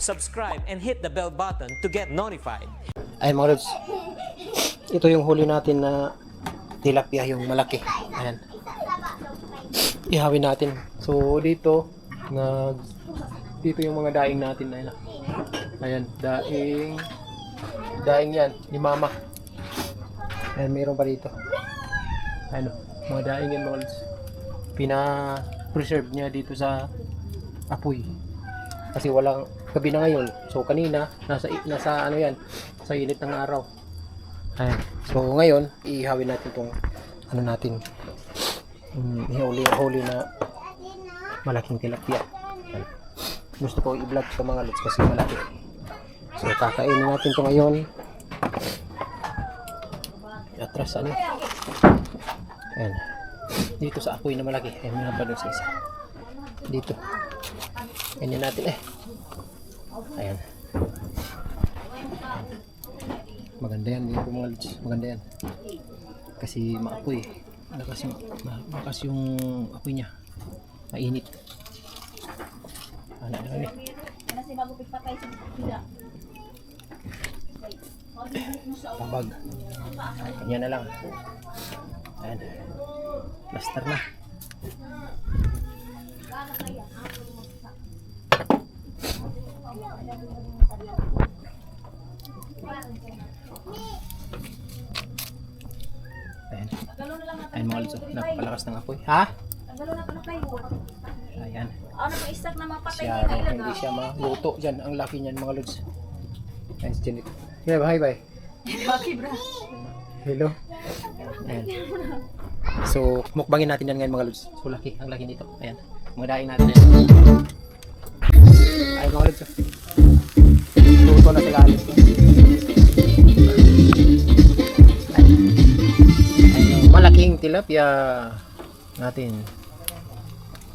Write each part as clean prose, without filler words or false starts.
subscribe and hit the bell button to get notified. Ay mga lods, ito yung huli natin na tilapia, yung malaki. Ayan, ihawin natin. So dito yung mga daing natin. Ayan, daing yan ni mama. Ayan, mayroon pa dito. Ano, mga daing yan mga lods. Pina-preserve niya dito sa apoy. Kasi walang gabi na ngayon. So kanina nasa ano yan, sa init ng araw. Ayan. So ngayon ihawin natin tong ano natin. Huli na malaking tilapia. Ayan. Gusto ko i-vlog sa mga lods kasi malaki. So kakainin natin to ngayon. Atras ano. Ayan. Dito sa apoy na malaki. Ayan, meron pa doon sa isa. Dito. Ganyan natin Ayan. Maganda yan dito mga lods. Maganda yan. Kasi maapoy. Malakas yung apoy niya. Mainit. Ano na. Tabag. Ganyan na lang. Ayan. Plaster na. Ayan. Ayan mga lods. Napakalakas ng apoy. Ha? Ayan. Nag-istak na mapatay Siya, hindi siya maluto dyan. Ang laki niyan mga lods. Ayan si Janet. Yeah, bye. Hello. Ayan. So, mukbangin natin yan ngayon mga lods. So, ang laki nito. Ayan. Mga daing natin yan. Ay mga lods. Luto na sila alis. Malaking tilapia natin.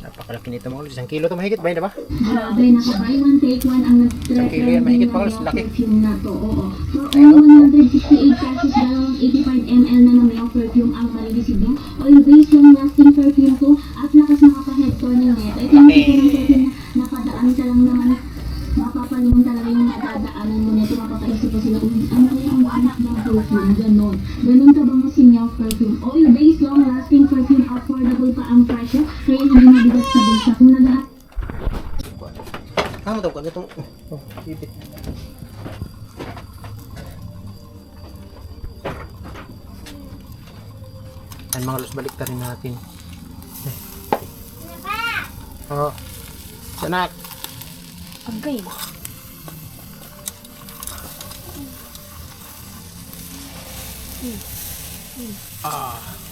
Napakalaki nito mga lods. 1 kilo ito mahigit ba? Hindi ba? Grabe, naka-buy one take one ang 1 kilo yan mahigit mga lods. Laki. perfume na to. Oo. For only 168 pesos dalawang 85 ml na may perfume ang malilisig mo. Oil-based yung lasting perfume ko at lakas makaka-head toning net. Ito yung perfume na nakadaan ka lang naman. Mapapalimon talaga yung nadadaanan mo nito. Mapakaisip pa sila kung ano kaya ang anak ng perfume. Ganon ka ba mas sinyaw perfume? Oil-based, long-lasting perfume. Affordable pa ang presyo. Kaya hindi mabigat sa bulsa. Kung naghahat Tama daw ka itong bibit. Ayan mga lods, balik rin natin. Oo. Sanak. Agay.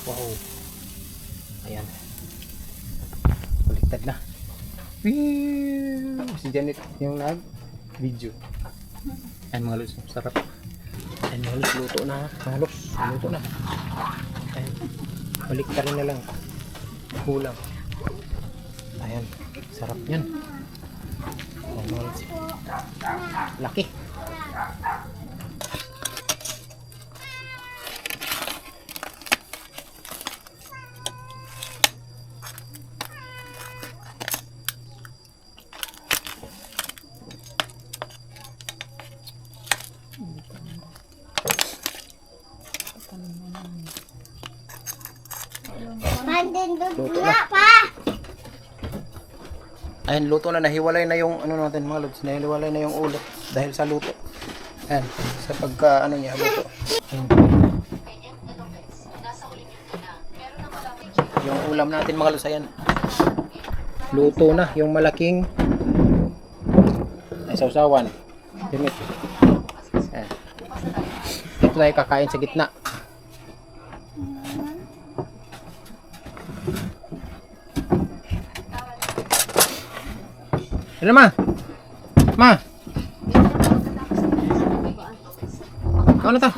Wow. Ayan. Baliktad na. Si Janet yung nag-video. Ayan mga lods, sarap. Ayan mga lods, luto na. Luto na. Ayan. Baliktad rin na lang. Kulang. Ayan. Sarap yan. Ayan mga lods. Laki. Luto na. Ayan, luto na. Nahiwalay na yung ano natin mga lods. Nahiwalay na yung ulo dahil sa luto. Ayan, sa pagka ano niya, luto. Ayan. Yung ulam natin mga lods, ayan. Luto na. Yung malaking ay sausawan. Dimit. Ayan. Ito tayo kakain sa gitna. Ano ma? Ma? Ano to?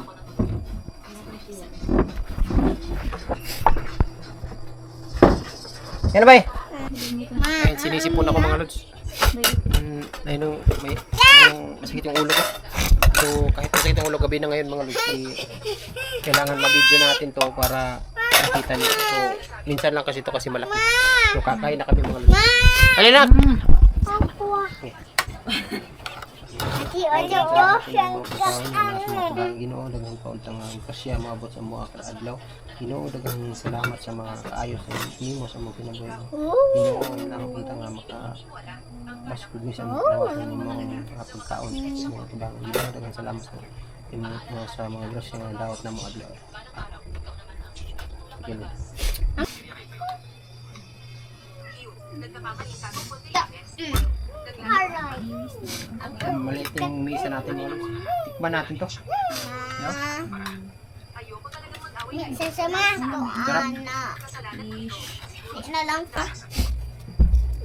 Yan na ba eh? Ayun, sinisipon ako mga lods. Ayun, may masakit yung ulo ko. So, kahit masakit yung ulo gabi na ngayon mga lods, kailangan ma-video natin to para makita niyo. So, minsan lang kasi to kasi malaki. So, kakain na kami mga lods. Halina! Si Ojo po, siyang Ginoo daghang kauntang kasya maabot sa mga adlaw. Ginoo daghang salamat sa mga kaayos sa nimo sa mga kinabuhi. Ginoo lang kita nga maka mas pugni sa mga nimo pagkaon sa mga tubang. Ginoo daghang salamat sa imo sa mga grasya nga dawat na mo adlaw. Sige. Maliit yung misa natin mo. Tikman natin to. No? Sasama ko, ana. Di na lang pa.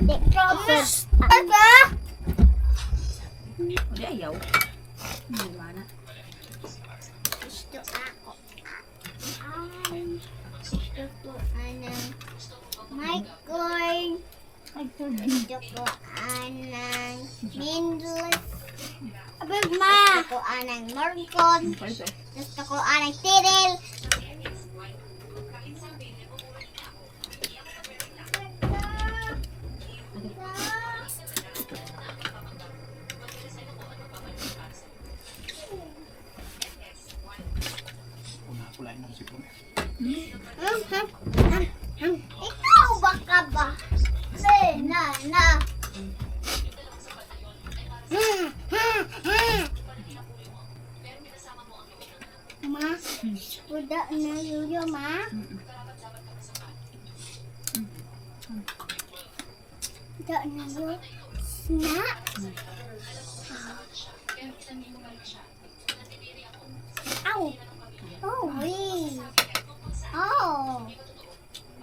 Di promise. Aga! Hindi ayaw. Hindi mana. Gusto ako. Ay, gusto ko, anang my corn. Gusto ko, anang mindus. Abag ma! Gusto ko, anang morgon. Gusto ko, anang tiril. Kulay na si po. Ikaw baka ba? Na. Ma, udah na yuyo ma. Udah na yuyo. Na. Ow. Oh, wee. Oh.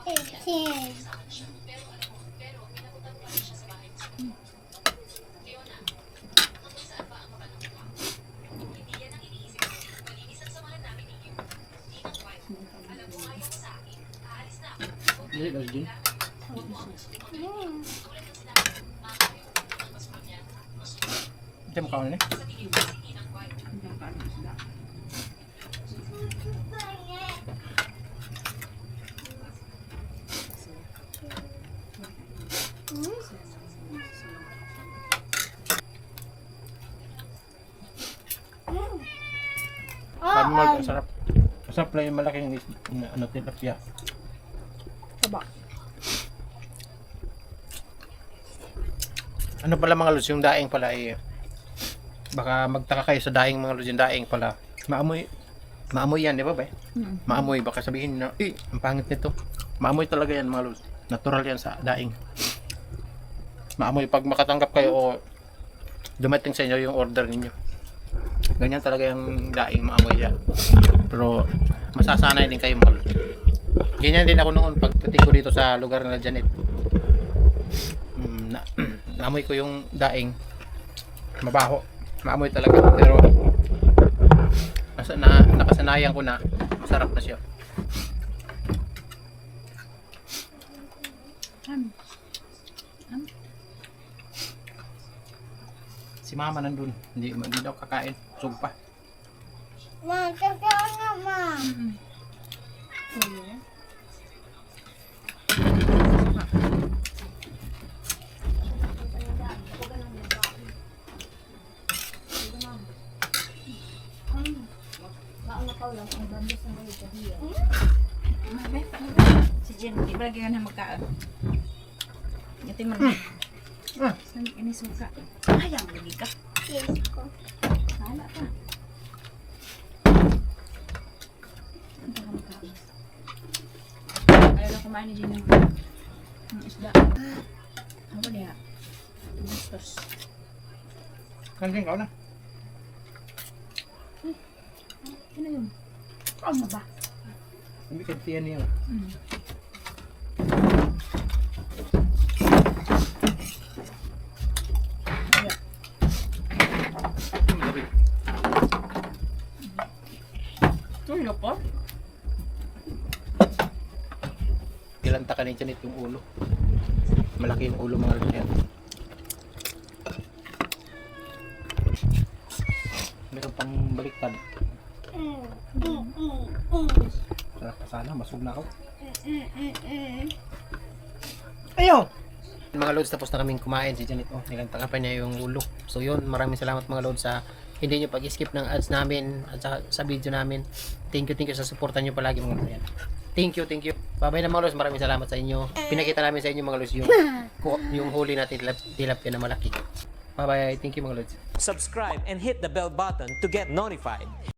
It is. Dili guys din. Jam kaon ni. Sarap. Masarap lang yung malaking ano tilapia. Ano pala mga lods, yung daing pala eh. Baka magtaka kayo sa daing mga lods, yung daing pala. Maamoy yan, di ba ba? Maamoy, baka sabihin na, ang pangit nito. Maamoy talaga yan mga lods. Natural yan sa daing. Maamoy pag makatanggap kayo o dumating sa inyo yung order ninyo. Ganyan talaga yung daing, maamoy yan. Pero masasanay din kayo mga lods. Ganyan din ako noon pagdating ko dito sa lugar na Janet. Naamoy ko yung daing, mabaho, maamoy talaga, pero nakasanayan ko na, masarap na siya. Si mama nandun, hindi daw kakain, sug pa. Ma, kakaon na ma. Si Jen, di ba lagi ka na magkaan? Yatin mo. Saan ini suka? Ayang lagi ka. Yes ko. Hala ka. Ano ka magkaan? Ayaw na kumain ni Jen ng isda. Ano niya? Bastos. Kanjing kau na. Ano yun? Ano ba? Hindi kantiyan niya. Tulo po? Ilan ta kanin Janet yung ulo. Malaki yung ulo mga lods yan. Meron pang baliktad. Sarap pa sana, masug na ako. Ayo! Mga lods, tapos na kaming kumain. Si Janet, nilagtakan pa niya yung ulo. So yun, maraming salamat mga lods sa hindi nyo pag-skip ng ads namin at sa video namin. Thank you sa suporta nyo palagi mga lods. Yan. Thank you. Bye-bye na mga lods, maraming salamat sa inyo. Pinakita namin sa inyo mga lods yung huli natin, tilapia na malaki. Bye-bye, thank you mga lods. Subscribe and hit the bell button to get notified.